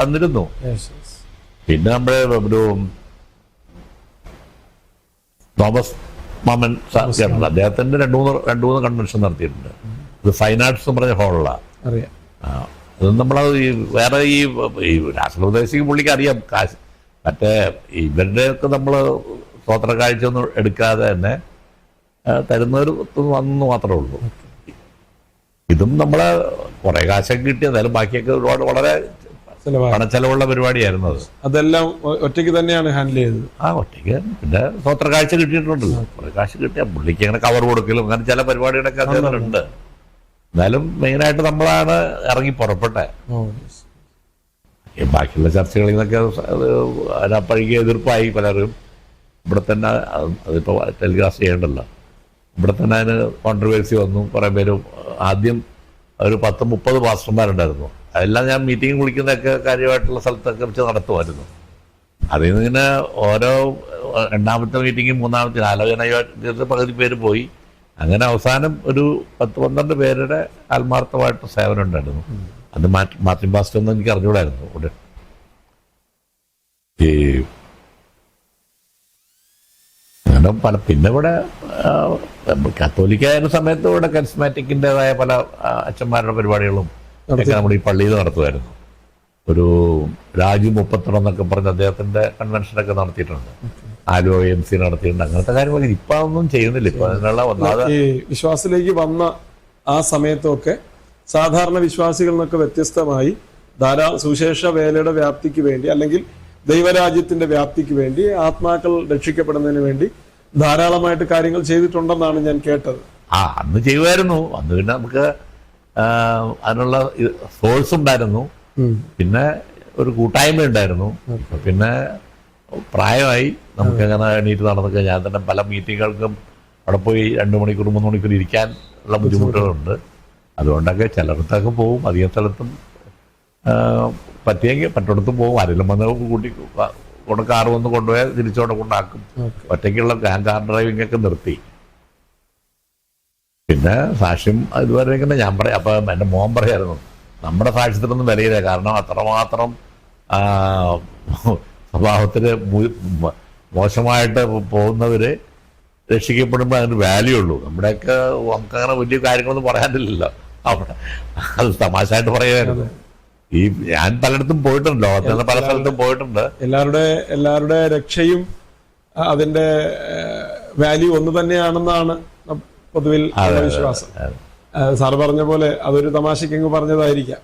വന്നിരുന്നു. പിന്നെ നമ്മുടെ ഒരു തോമസ് മാമൻ സാർ അദ്ദേഹത്തിന്റെ രണ്ടു മൂന്ന് കൺവെൻഷൻ നടത്തിയിട്ടുണ്ട്. ഇത് ഫൈൻ ആർട്സ് എന്ന് പറഞ്ഞ ഹോളിലാണ്. അറിയാം. അത് നമ്മളത് വേറെ ഈ രാഷ്ട്രപ്രദേശിക്ക് പുള്ളിക്ക് അറിയാം. മറ്റേ ഇവരുടെയൊക്കെ നമ്മൾ സ്വോത്ര കാഴ്ച ഒന്നും എടുക്കാതെ തന്നെ തരുന്നൊരു വന്നു മാത്രമേ ഉള്ളൂ. ഇതും നമ്മളെ കുറെ കാശൊക്കെ കിട്ടി, എന്നാലും ബാക്കിയൊക്കെ ഒരുപാട് വളരെ പണച്ചെലവുള്ള പരിപാടിയായിരുന്നു. അത് അതെല്ലാം ഒറ്റയ്ക്ക് തന്നെയാണ് ഹാൻഡിൽ ചെയ്തത്. ഒറ്റയ്ക്ക്. പിന്നെ സ്വോത്ര കാഴ്ച കിട്ടിയിട്ടുണ്ടല്ലോ, കുറെ കാശ് കിട്ടിയ പുള്ളിക്ക് അങ്ങനെ കവർ കൊടുക്കലും അങ്ങനെ ചില പരിപാടികളൊക്കെ അദ്ദേഹത്തിനുണ്ട്. എന്നാലും മെയിനായിട്ട് നമ്മളാണ് ഇറങ്ങി പുറപ്പെട്ടെ. ബാക്കിയുള്ള ചർച്ചകളിൽ നിന്നൊക്കെ അതിനപ്പഴകിയ എതിർപ്പായി പലരും. ഇവിടെ തന്നെ അതിപ്പോൾ ടെലികാസ്റ്റ് ചെയ്യേണ്ടല്ലോ, ഇവിടെ തന്നെ അതിന് കോൺട്രവേഴ്സി വന്നു. കുറേ പേര് ആദ്യം ഒരു 10-30 പാസ്റ്റർമാരുണ്ടായിരുന്നു. അതെല്ലാം ഞാൻ മീറ്റിംഗ് വിളിക്കുന്നതൊക്കെ കാര്യമായിട്ടുള്ള സ്ഥലത്തൊക്കെ വെച്ച് നടത്തുമായിരുന്നു. അതിൽ നിന്ന് ഇങ്ങനെ ഓരോ രണ്ടാമത്തെ മീറ്റിംഗും മൂന്നാമത്തെ ആലോചന പകുതി പേര് പോയി. അങ്ങനെ അവസാനം ഒരു 10-12 പേരുടെ ആത്മാർത്ഥമായിട്ട് സേവനം ഉണ്ടായിരുന്നു. അത് മാർട്ടിൻ പാസ്റ്റർ ഒന്നും എനിക്ക് അറിഞ്ഞൂടായിരുന്നു. ഇവിടെ ഈ അങ്ങനെ പിന്നെ ഇവിടെ കത്തോലിക്കായ സമയത്ത് ഇവിടെ കരിസ്മാറ്റിക്കിൻ്റെതായ പല അച്ഛന്മാരുടെ പരിപാടികളും ഒക്കെ നമ്മൾ ഈ പള്ളിയിൽ നടത്തുമായിരുന്നു. ഒരു രാജു മുപ്പത്തണം എന്നൊക്കെ പറഞ്ഞ് അദ്ദേഹത്തിന്റെ കൺവെൻഷനൊക്കെ നടത്തിയിട്ടുണ്ട്. ആലുവ MC നടത്തിയിട്ടുണ്ട്. അങ്ങനത്തെ കാര്യങ്ങൾ ഇപ്പൊ ഒന്നും ചെയ്യുന്നില്ല. ഇപ്പൊ അതിനുള്ള ഒന്നാമത് ഈ വിശ്വാസത്തിലേക്ക് വന്ന ആ സമയത്തൊക്കെ സാധാരണ വിശ്വാസികളിൽ നിന്നൊക്കെ വ്യത്യസ്തമായി ധാരാളം സുവിശേഷ വേലയുടെ വ്യാപ്തിക്ക് വേണ്ടി അല്ലെങ്കിൽ ദൈവരാജ്യത്തിന്റെ വ്യാപ്തിക്ക് വേണ്ടി ആത്മാക്കൾ രക്ഷിക്കപ്പെടുന്നതിന് വേണ്ടി ധാരാളമായിട്ട് കാര്യങ്ങൾ ചെയ്തിട്ടുണ്ടെന്നാണ് ഞാൻ കേട്ടത്. അന്ന് ചെയ്യുമായിരുന്നു. അന്ന് പിന്നെ നമുക്ക് അതിനുള്ള സോഴ്സ് ഉണ്ടായിരുന്നു. പിന്നെ ഒരു കൂട്ടായ്മ ഉണ്ടായിരുന്നു. പിന്നെ പ്രായമായി നമുക്ക് അങ്ങനെ എണീറ്റ് നടന്നൊക്കെ ഞാൻ തന്നെ പല മീറ്റിങ്ങുകൾക്കും അവിടെ പോയി 2 മണിക്കൂർ 3 മണിക്കൂർ ഇരിക്കാൻ ഉള്ള ബുദ്ധിമുട്ടുകളുണ്ട്. അതുകൊണ്ടൊക്കെ ചിലയിടത്തൊക്കെ പോകും, അധികം സ്ഥലത്തും പറ്റിയെങ്കിൽ മറ്റിടത്തും പോകും. ആരെങ്കിലും വന്ന് കൂട്ടി കൊണ്ട് കാറ് വന്ന് കൊണ്ടുപോയാൽ തിരിച്ചോടെ കൊണ്ടാക്കും. ഒറ്റയ്ക്കുള്ള കാർ ഡ്രൈവിംഗ് ഒക്കെ നിർത്തി. പിന്നെ സാക്ഷ്യം ഇതുവരെ ഇങ്ങനെ ഞാൻ പറയാം. അപ്പം എൻ്റെ മോൻ പറയായിരുന്നു, നമ്മുടെ സാക്ഷ്യത്തിനൊന്നും വിലയില്ല, കാരണം അത്രമാത്രം സ്വഭാവത്തിന് മോശമായിട്ട് പോകുന്നവര് രക്ഷിക്കപ്പെടുമ്പോൾ അതിന് വാല്യൂ ഉള്ളൂ. നമ്മുടെയൊക്കെ നമുക്കങ്ങനെ വലിയ കാര്യങ്ങളൊന്നും പറയാനില്ലല്ലോ. അവിടെ അത് തമാശയായിട്ട് പറയുമായിരുന്നു. ഈ ഞാൻ പലയിടത്തും പോയിട്ടുണ്ട്, ലോകത്തിൽ പല സ്ഥലത്തും പോയിട്ടുണ്ട്. എല്ലാവരുടെ രക്ഷയും അതിന്റെ വാല്യൂ ഒന്ന് തന്നെയാണെന്നാണ് പൊതുവിൽ വിശ്വാസം. സാർ പറഞ്ഞ പോലെ അതൊരു തമാശക്കെങ്ങ് പറഞ്ഞതായിരിക്കാം.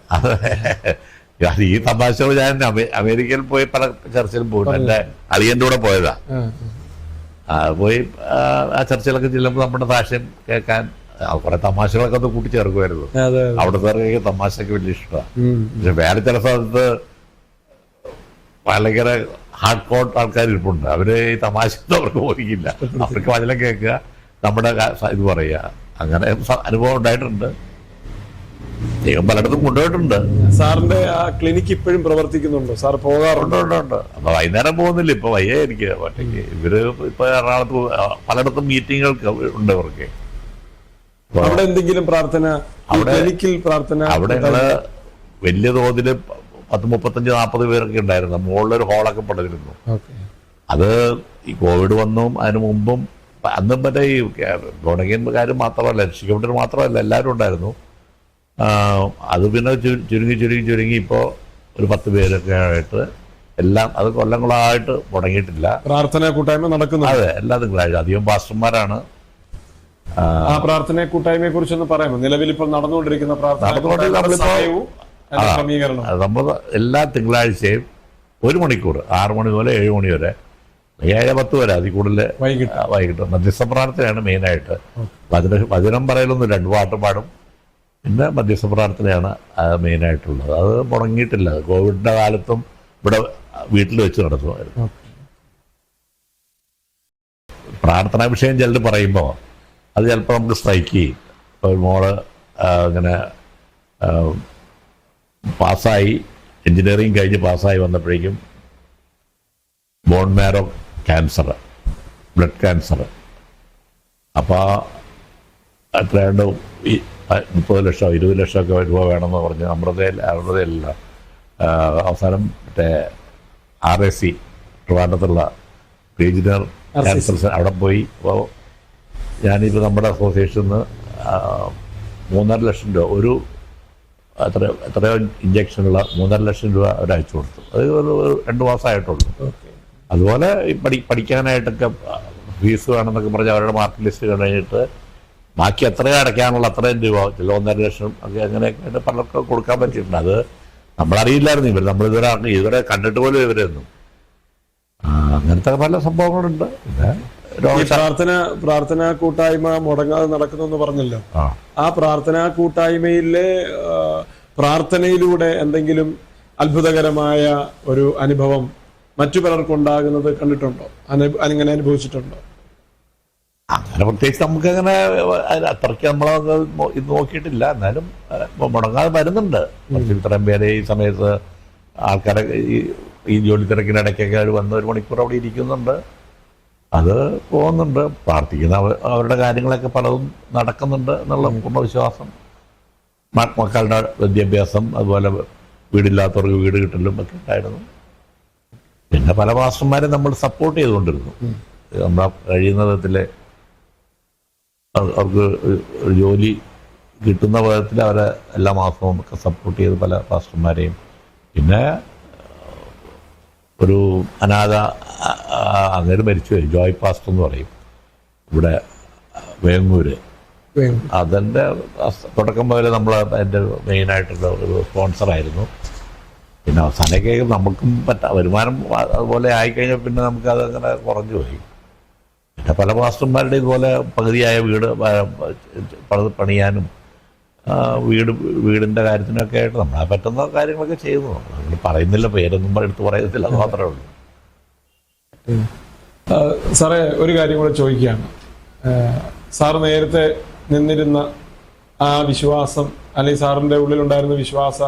ഈ തമാശ ഞാൻ അമേരിക്കയിൽ പോയി പല ചർച്ചിലും പോയിട്ടുണ്ട്. എന്റെ അളിയന്റെ കൂടെ പോയതാ. പോയി ആ ചർച്ചയിലൊക്കെ ചെല്ലുമ്പോൾ നമ്മുടെ സാക്ഷ്യം കേൾക്കാൻ കുറെ തമാശകളൊക്കെ ഒന്ന് കൂട്ടിച്ചേർക്കുമായിരുന്നു. അവിടുത്തെ തമാശയൊക്കെ വലിയ ഇഷ്ടമാണ്. പക്ഷെ വേറെ ചില സ്ഥലത്ത് ഭയങ്കര ഹാർഡ് കോട്ട് ആൾക്കാർ ഇരിപ്പുണ്ട്. അവര് ഈ തമാശ അവർക്ക് ബോധിക്കില്ല. അവർക്ക് വചനം കേൾക്കുക, നമ്മുടെ ഇത് പറയുക. അങ്ങനെ അനുഭവം ഉണ്ടായിട്ടുണ്ട്. ദൈവം പലയിടത്തും കൊണ്ടുപോയിട്ടുണ്ട്. സാറിന്റെ ആ ക്ലിനിക്ക് ഇപ്പോഴും പ്രവർത്തിക്കുന്നുണ്ടോ? സാർ പോകാറുണ്ട്? അപ്പൊ വൈകുന്നേരം പോകുന്നില്ല, ഇപ്പൊ വയ്യ എനിക്ക് ഒറ്റയ്ക്ക്. ഇവര് ഇപ്പൊ എറണാകുളത്ത് പലയിടത്തും മീറ്റിങ്ങുകൾക്ക് ഉണ്ട് അവർക്ക്. അവിടെ എന്തെങ്കിലും പ്രാർത്ഥന, ക്ലിനിക്കിൽ പ്രാർത്ഥന? അവിടെ വലിയ തോതിൽ 10-35-40 പേരൊക്കെ ഉണ്ടായിരുന്നു. മുകളിലൊരു ഹോളൊക്കെ പണിതിരുന്നു. അത് ഈ കോവിഡ് വന്നും അതിനു മുമ്പും അന്നും മറ്റേ ഈ ഗുണകന്മാർ മാത്രമല്ല, രക്ഷിക്കപ്പെട്ടവർ മാത്രമല്ല, എല്ലാവരും ഉണ്ടായിരുന്നു. അത് പിന്നെ ചുരുങ്ങി ഇപ്പോൾ ഒരു 10 പേരൊക്കെ ആയിട്ട് എല്ലാം അത് കൊല്ലങ്ങളായിട്ട് മുടങ്ങിയിട്ടില്ല. പ്രാർത്ഥന കൂട്ടായ്മ നടക്കുന്നു. അതെ, എല്ലാ തിങ്കളാഴ്ച. അധികം പാസ്റ്റർമാരാണ്. ആ പ്രാർത്ഥന കൂട്ടായ്മയെ കുറിച്ചൊന്ന് പറയാമോ? നിലവിൽ ഇപ്പോൾ നടന്നുകൊണ്ടിരിക്കുന്ന നമ്മൾ എല്ലാ തിങ്കളാഴ്ചയും 1 മണിക്കൂർ 6 മണി മുതൽ 7 മണി വരെ 7-10 വരെ, അതിൽ കൂടുതൽ വൈകിട്ട് മധ്യസ്ഥ പ്രാർത്ഥനയാണ് മെയിനായിട്ട്. വചനം പറയലൊന്നും 2 പാട്ട് പാടും, പിന്നെ മധ്യസ്ഥ പ്രാർത്ഥനയാണ് മെയിനായിട്ടുള്ളത്. അത് മുടങ്ങിയിട്ടില്ല. കോവിഡിൻ്റെ കാലത്തും ഇവിടെ വീട്ടിൽ വെച്ച് നടത്തുമായിരുന്നു. പ്രാർത്ഥനാ വിഷയം ചിലർ പറയുമ്പോൾ അത് ചിലപ്പോൾ നമുക്ക് സ്ട്രൈക്ക് ചെയ്യും. ഇപ്പോൾ മോള് ഇങ്ങനെ പാസ്സായി, എൻജിനീയറിങ് കഴിഞ്ഞ് പാസ്സായി വന്നപ്പോഴേക്കും bone marrow cancer, blood cancer. അപ്പോൾ എത്രയാണ്ട് 30 ലക്ഷം 20 ലക്ഷമൊക്കെ രൂപ വേണമെന്ന് പറഞ്ഞ് അമൃതയിലല്ല, അവസാനം മറ്റേ RAC ട്രിവാൻഡ്രത്തുള്ള റീജിയണൽ ക്യാൻസർ അവിടെ പോയി. അപ്പോൾ ഞാനിപ്പോൾ നമ്മുടെ അസോസിയേഷനിൽ നിന്ന് 3.5 ലക്ഷം രൂപ ഒരു എത്രയോ ഇഞ്ചക്ഷനുള്ള 3.5 ലക്ഷം രൂപ അവർ അയച്ചു കൊടുത്തു. അത് ഒരു 2 മാസമായിട്ടുള്ളൂ. അതുപോലെ പഠിക്കാനായിട്ടൊക്കെ ഫീസ് വേണമെന്നൊക്കെ പറഞ്ഞ് അവരുടെ മാർക്ക് ലിസ്റ്റ് കഴിഞ്ഞിട്ട് ബാക്കി എത്രയും അടയ്ക്കാനുള്ള അത്രയും രൂപ, ചില 1.5 ലക്ഷം ഒക്കെ അങ്ങനെയൊക്കെ പലർക്കും കൊടുക്കാൻ പറ്റിയിട്ടുണ്ട്. അത് നമ്മളറിയില്ലായിരുന്നു. ഇതുവരെ കണ്ടിട്ട് പോലും ഇവരൊന്നും. അങ്ങനത്തെ പല സംഭവങ്ങളുണ്ട്. പിന്നെ പ്രാർത്ഥനാ കൂട്ടായ്മ മുടങ്ങാതെ നടക്കുന്നു പറഞ്ഞല്ലോ. ആ പ്രാർത്ഥനാ കൂട്ടായ്മയിലെ പ്രാർത്ഥനയിലൂടെ എന്തെങ്കിലും അത്ഭുതകരമായ ഒരു അനുഭവം മറ്റു പലർക്കുണ്ടാകുന്നത് കണ്ടിട്ടുണ്ടോ? അങ്ങനെ അനുഭവിച്ചിട്ടുണ്ടോ? അങ്ങനെ പ്രത്യേകിച്ച് നമുക്ക് അങ്ങനെ അത്രയ്ക്ക് നമ്മളത് ഇത് നോക്കിയിട്ടില്ല. എന്നാലും മുടങ്ങാതെ വരുന്നുണ്ട്. ഇത്രയും പേരെ ഈ സമയത്ത് ആൾക്കാരെ ഈ ജോലി തിരക്കിനിടയ്ക്കൊക്കെ അവർ വന്ന് 1 മണിക്കൂർ അവിടെ ഇരിക്കുന്നുണ്ട്. അത് പോകുന്നുണ്ട്. പ്രാർത്ഥിക്കുന്ന അവരുടെ കാര്യങ്ങളൊക്കെ പലതും നടക്കുന്നുണ്ട് എന്നുള്ള പൂർണ്ണ വിശ്വാസം. മക്കളുടെ വിദ്യാഭ്യാസം, അതുപോലെ വീടില്ലാത്തവർക്ക് വീട് കിട്ടലും ഒക്കെ ഉണ്ടായിരുന്നു. പിന്നെ പല പാസ്റ്റർമാരെ നമ്മൾ സപ്പോർട്ട് ചെയ്തുകൊണ്ടിരുന്നു. നമ്മളെ കഴിയുന്ന വിധത്തിൽ അവർക്ക് ഒരു ജോലി കിട്ടുന്ന വിധത്തിൽ അവരെ എല്ലാ മാസവും ഒക്കെ സപ്പോർട്ട് ചെയ്ത് പല പാസ്റ്റർമാരെയും. പിന്നെ ഒരു അനാഥ അങ്ങനെ മരിച്ചുപോയി, ജോയ് പാസ്റ്റർ എന്ന് പറയും, ഇവിടെ വേങ്ങൂര്. അതിൻ്റെ തുടക്കം മുതൽ നമ്മൾ അതിൻ്റെ മെയിനായിട്ടുള്ള ഒരു സ്പോൺസറായിരുന്നു. പിന്നെ അവസാനമൊക്കെ നമുക്കും വരുമാനം അതുപോലെ ആയിക്കഴിഞ്ഞാൽ പിന്നെ നമുക്ക് അതങ്ങനെ കുറഞ്ഞു പോയി. പിന്നെ പല പാസ്റ്റർമാരുടെ ഇതുപോലെ പകുതിയായ വീട് പണിയാനും വീടിൻ്റെ കാര്യത്തിനൊക്കെ ആയിട്ട് നമ്മളെ പറ്റുന്ന കാര്യങ്ങളൊക്കെ ചെയ്യുന്നു. നമ്മൾ പറയുന്നില്ല, പേരൊന്നും എടുത്ത് പറയുന്നില്ല, അത് മാത്രമേ ഉള്ളൂ. സാറേ, ഒരു കാര്യം കൂടെ ചോദിക്കുകയാണ്. സാറ് നേരത്തെ നിന്നിരുന്ന ആ വിശ്വാസം, അല്ലെങ്കിൽ സാറിൻ്റെ ഉള്ളിലുണ്ടായിരുന്ന വിശ്വാസ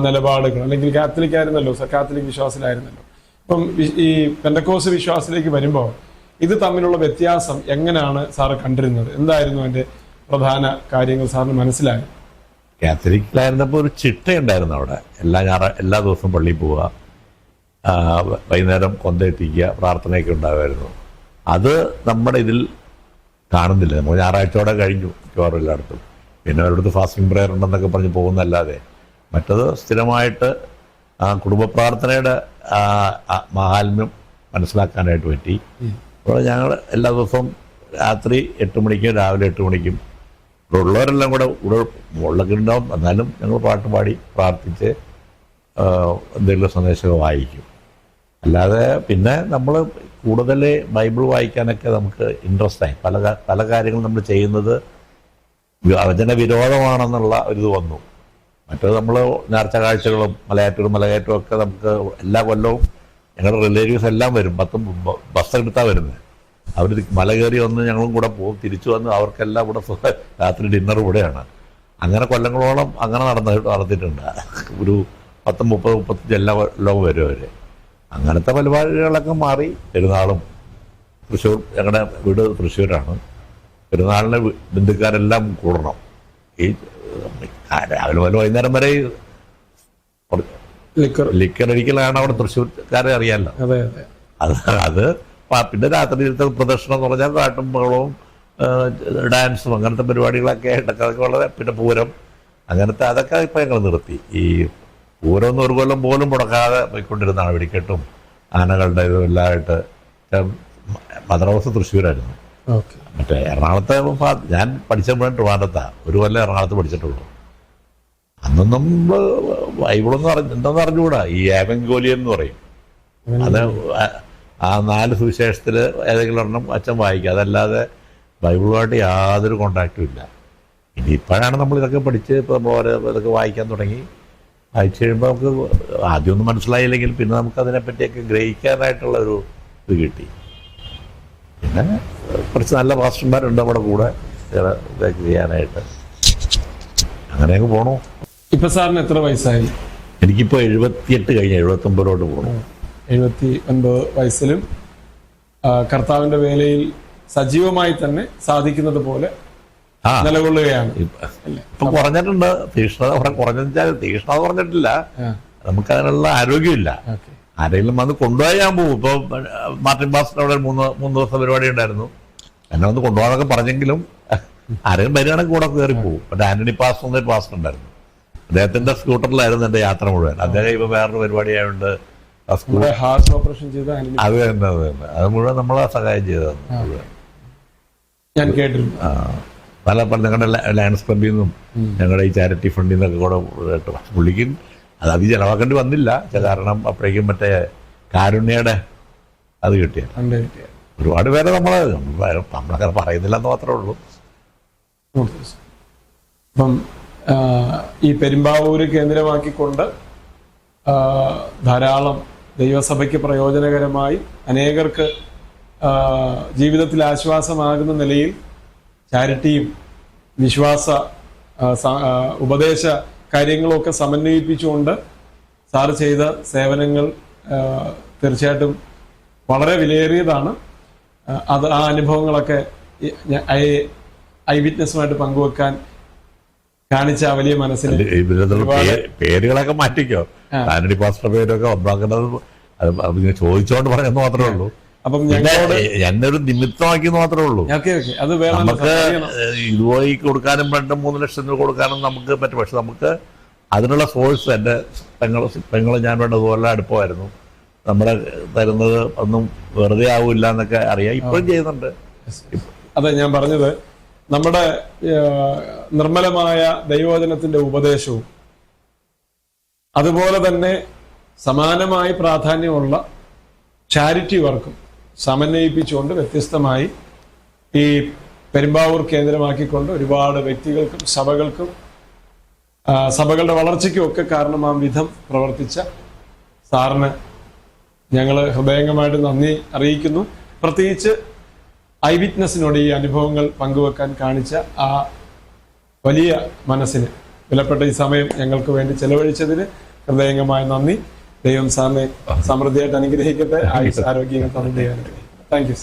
നിലപാടുകൾ, അല്ലെങ്കിൽ കാത്തലിക് ആയിരുന്നല്ലോ, കാത്തലിക് വിശ്വാസത്തിലായിരുന്നല്ലോ. ഇപ്പം ഈ പെന്തക്കോസ് വിശ്വാസത്തിലേക്ക് വരുമ്പോൾ ഇത് തമ്മിലുള്ള വ്യത്യാസം എങ്ങനെയാണ് സാറ് കണ്ടിരുന്നത്? എന്തായിരുന്നു അതിൻ്റെ പ്രധാന കാര്യങ്ങൾ സാറിന് മനസ്സിലായി? കാത്തലിക്കിലായിരുന്നപ്പോൾ ഒരു ചിട്ടയുണ്ടായിരുന്നു. അവിടെ എല്ലാ ദിവസവും പള്ളിയിൽ പോവുക, വൈകുന്നേരം കൊന്തയെത്തിക്കുക, പ്രാർത്ഥനയൊക്കെ ഉണ്ടാകുമായിരുന്നു. അത് നമ്മുടെ ഇതിൽ കാണുന്നില്ല. നമ്മൾ ഞായറാഴ്ചയോടെ കഴിഞ്ഞു മിക്കവാറും എല്ലായിടത്തും. പിന്നെ അവരുടെ ഫാസ്റ്റിംഗ് പ്രയർ ഉണ്ടെന്നൊക്കെ പറഞ്ഞ് പോകുന്നല്ലാതെ മറ്റത് സ്ഥിരമായിട്ട് കുടുംബ പ്രാർത്ഥനയുടെ മഹാത്മ്യം മനസ്സിലാക്കാനായിട്ട് പറ്റി. അപ്പോൾ ഞങ്ങൾ എല്ലാ ദിവസവും രാത്രി 8 മണിക്കും രാവിലെ 8 മണിക്കും ഇവിടെ ഉള്ളവരെല്ലാം കൂടെ മുകളിലൊക്കെ ഉണ്ടാവും. എന്നാലും ഞങ്ങൾ പാട്ട് പാടി പ്രാർത്ഥിച്ച് എന്തെങ്കിലും സന്ദേശമൊക്കെ വായിക്കും. അല്ലാതെ പിന്നെ നമ്മൾ കൂടുതൽ ബൈബിൾ വായിക്കാനൊക്കെ നമുക്ക് ഇൻട്രസ്റ്റായി. പല കാര്യങ്ങളും നമ്മൾ ചെയ്യുന്നത് വചന വിരോധമാണെന്നുള്ള ഒരിത് വന്നു. മറ്റേത് നമ്മൾ നേർച്ച കാഴ്ചകളും മലകയറ്റവും ഒക്കെ നമുക്ക് എല്ലാ കൊല്ലവും ഞങ്ങളുടെ റിലേറ്റീവ്സ് എല്ലാം വരും. 10 ബസ് എടുത്താൽ വരുന്നത്. അവർ മല കയറി വന്ന് ഞങ്ങളും കൂടെ പോകും, തിരിച്ചു വന്ന് അവർക്കെല്ലാം കൂടെ രാത്രി ഡിന്നർ ഇവിടെയാണ്. അങ്ങനെ കൊല്ലങ്ങളോളം അങ്ങനെ നടത്തിയിട്ടുണ്ട്. ഒരു 10, 30, 35 എല്ലാ കൊല്ലവും വരും അവർ. അങ്ങനത്തെ പരിപാടികളൊക്കെ മാറി. പെരുന്നാളും തൃശ്ശൂർ, ഞങ്ങളുടെ വീട് തൃശ്ശൂരാണ്. പെരുന്നാളിന് ബന്ധുക്കാരെല്ലാം കൂടണം. ഈ രാവിലെ മുതൽ വൈകുന്നേരം വരെ ലിക്കർ അടിക്കലാണ് അവിടെ തൃശ്ശൂർക്കാരെ അറിയാമല്ലോ. അത് പിന്നെ രാത്രിയിലത്തെ പ്രദർശനം എന്ന് പറഞ്ഞാൽ കാട്ടും ബഹളവും ഡാൻസും അങ്ങനത്തെ പരിപാടികളൊക്കെ ആയിട്ടൊക്കെ അതൊക്കെ വളരെ. പിന്നെ പൂരം അങ്ങനത്തെ അതൊക്കെ ഇപ്പം ഞങ്ങൾ നിർത്തി. ഈ പൂരമൊന്നും ഒരു കൊല്ലം പോലും മുടക്കാതെ പോയിക്കൊണ്ടിരുന്നതാണ്. വെടിക്കെട്ടും ആനകളുടെ ഇതും എല്ലാമായിട്ട്. മദർ ഹൗസ് തൃശ്ശൂരായിരുന്നു. മറ്റേ എറണാകുളത്തെ ഞാൻ പഠിച്ചപ്പോഴും ട്രിവാൻഡ്രത്താണ്. 1 കൊല്ലം എറണാകുളത്ത് പഠിച്ചിട്ടുള്ളൂ. അന്നൊന്നും ബൈബിളൊന്നും എന്താണെന്ന് അറിഞ്ഞുകൂടാ. ഈ ഏവങ്കോലിയൻ എന്ന് പറയും. അത് ആ 4 സുവിശേഷത്തിൽ ഏതെങ്കിലും ഒരെണ്ണം അച്ഛൻ വായിക്കുക. അതല്ലാതെ ബൈബിളുമായിട്ട് യാതൊരു കോണ്ടാക്റ്റും ഇല്ല. ഇനി ഇപ്പോഴാണ് നമ്മൾ ഇതൊക്കെ പഠിച്ച് ഇപ്പോൾ ഓരോ ഇതൊക്കെ വായിക്കാൻ തുടങ്ങി. വായിച്ചു കഴിയുമ്പോൾ നമുക്ക് ആദ്യമൊന്നും മനസ്സിലായില്ലെങ്കിൽ പിന്നെ നമുക്ക് അതിനെപ്പറ്റിയൊക്കെ ഗ്രഹിക്കാനായിട്ടുള്ള ഒരു ഇത് കിട്ടി. പിന്നെ കുറച്ച് നല്ല പാസ്റ്റർമാരുണ്ട് നമ്മുടെ കൂടെ ഇതൊക്കെ ചെയ്യാനായിട്ട്. അങ്ങനെയൊക്കെ പോണു. ഇപ്പൊ സാറിന് എത്ര വയസ്സായി? എനിക്കിപ്പോൾ 78 കഴിഞ്ഞ് 79 പോകണം. 79 വയസ്സിലും കർത്താവിന്റെ വേലയിൽ സജീവമായി തന്നെ സാധിക്കുന്നത് പോലെ നിലകൊള്ളുകയാണ്. ഇപ്പൊ കുറഞ്ഞിട്ടുണ്ട്. തീഷ്ണത കുറഞ്ഞാൽ തീഷ്ണത കുറഞ്ഞിട്ടില്ല, നമുക്ക് അതിനുള്ള ആരോഗ്യമില്ല. ആരെങ്കിലും വന്ന് കൊണ്ടുപോയാൽ ഞാൻ പോകും. ഇപ്പൊ മാർട്ടിൻ പാസ്റ്റർ അവിടെ 3 ദിവസം പരിപാടി ഉണ്ടായിരുന്നു. എന്നെ വന്ന് കൊണ്ടുപോകാനൊക്കെ പറഞ്ഞെങ്കിലും ആരെങ്കിലും വരികയാണെങ്കിൽ കൂടെ കയറി പോകും. പക്ഷെ ആന്റണി പാസ്റ്റർ എന്നൊരു പാസ്റ്റർ ഉണ്ടായിരുന്നു. അദ്ദേഹത്തിന്റെ സ്കൂട്ടറിലായിരുന്നു എന്റെ യാത്ര മുഴുവൻ. അദ്ദേഹം ഇപ്പൊ വേറൊരു പരിപാടി ആയതുകൊണ്ട് ഹാർട്ട് ഓപ്പറേഷൻ ചെയ്ത അത് തന്നെ അത് മുഴുവൻ നമ്മളെ സഹായം ചെയ്തത് മുഴുവൻ ഞാൻ കേട്ടിരുന്നു. പല ഞങ്ങളുടെ ലയൺസ് ക്ലബിൽ നിന്നും ഞങ്ങളുടെ ഈ ചാരിറ്റി ഫണ്ടിൽ നിന്നൊക്കെ കൂടെ കേട്ടു. പുള്ളിക്ക് അത് അധികം ചെലവാക്കേണ്ടി വന്നില്ല. കാരണം അപ്പോഴേക്കും മറ്റേ കാരുണ്യയുടെ അത് കിട്ടിയ ഒരുപാട് പേരെ നമ്മളങ്ങനെ പറയുന്നില്ല എന്ന് മാത്രമേ ഉള്ളൂ. അപ്പം ഈ പെരുമ്പാവൂര് കേന്ദ്രമാക്കിക്കൊണ്ട് ധാരാളം ദൈവസഭയ്ക്ക് പ്രയോജനകരമായി അനേകർക്ക് ജീവിതത്തിൽ ആശ്വാസമാകുന്ന നിലയിൽ ചാരിറ്റിയും വിശ്വാസ ഉപദേശ കാര്യങ്ങളൊക്കെ സമന്വയിപ്പിച്ചുകൊണ്ട് സാറ് ചെയ്ത സേവനങ്ങൾ തീർച്ചയായിട്ടും വളരെ വിലയേറിയതാണ്. അത് ആ അനുഭവങ്ങളൊക്കെ ഐ വിറ്റ്നസ്സുമായിട്ട് പങ്കുവെക്കാൻ കാണിച്ച വലിയ മനസ്സിൽ പേരുകളൊക്കെ മാറ്റിക്കോ. ആന്റണി പാസ്റ്റർ പേരൊക്കെ ഒന്നാക്കുന്നത് ചോദിച്ചോണ്ട് പറഞ്ഞെന്ന് മാത്രമേ ഉള്ളൂ. അപ്പം എന്നൊരു നിമിത്തമാക്കിയെന്ന് മാത്രമേ ഉള്ളൂ. അത് നമുക്ക് ഇതുപോയി കൊടുക്കാനും 2-3 ലക്ഷം രൂപ കൊടുക്കാനും നമുക്ക് പറ്റും. പക്ഷെ നമുക്ക് അതിനുള്ള സോഴ്സ് എൻ്റെ പെങ്ങൾ ഞാൻ വേണ്ടതുപോലെ അടുപ്പമായിരുന്നു. നമ്മളെ തരുന്നത് ഒന്നും വെറുതെ ആവില്ല എന്നൊക്കെ അറിയാം. ഇപ്പോഴും ചെയ്യുന്നുണ്ട്. അതെ ഞാൻ പറഞ്ഞത്, നമ്മുടെ നിർമ്മലമായ ദൈവവചനത്തിന്റെ ഉപദേശവും അതുപോലെ തന്നെ സമാനമായി പ്രാധാന്യമുള്ള ചാരിറ്റി വർക്കും സമന്വയിപ്പിച്ചുകൊണ്ട് വ്യത്യസ്തമായി ഈ പെരുമ്പാവൂർ കേന്ദ്രമാക്കിക്കൊണ്ട് ഒരുപാട് വ്യക്തികൾക്കും സഭകളുടെ വളർച്ചയ്ക്കും ഒക്കെ കാരണമാം വിധം പ്രവർത്തിച്ച സാറിന് ഞങ്ങൾ ഹൃദയംഗമായിട്ട് നന്ദി അറിയിക്കുന്നു. പ്രത്യേകിച്ച് ഐ വിറ്റ്നസിനോട് ഈ അനുഭവങ്ങൾ പങ്കുവെക്കാൻ കാണിച്ച ആ വലിയ മനസ്സിന്, വിലപ്പെട്ട ഈ സമയം ഞങ്ങൾക്ക് വേണ്ടി ചെലവഴിച്ചതിന് ഹൃദയംഗമായ നന്ദി. ദൈവം സാറിനെ സമൃദ്ധിയായിട്ട് അനുഗ്രഹിക്കട്ടെ. ആയുസ് ആരോഗ്യം തന്നു. Thank you.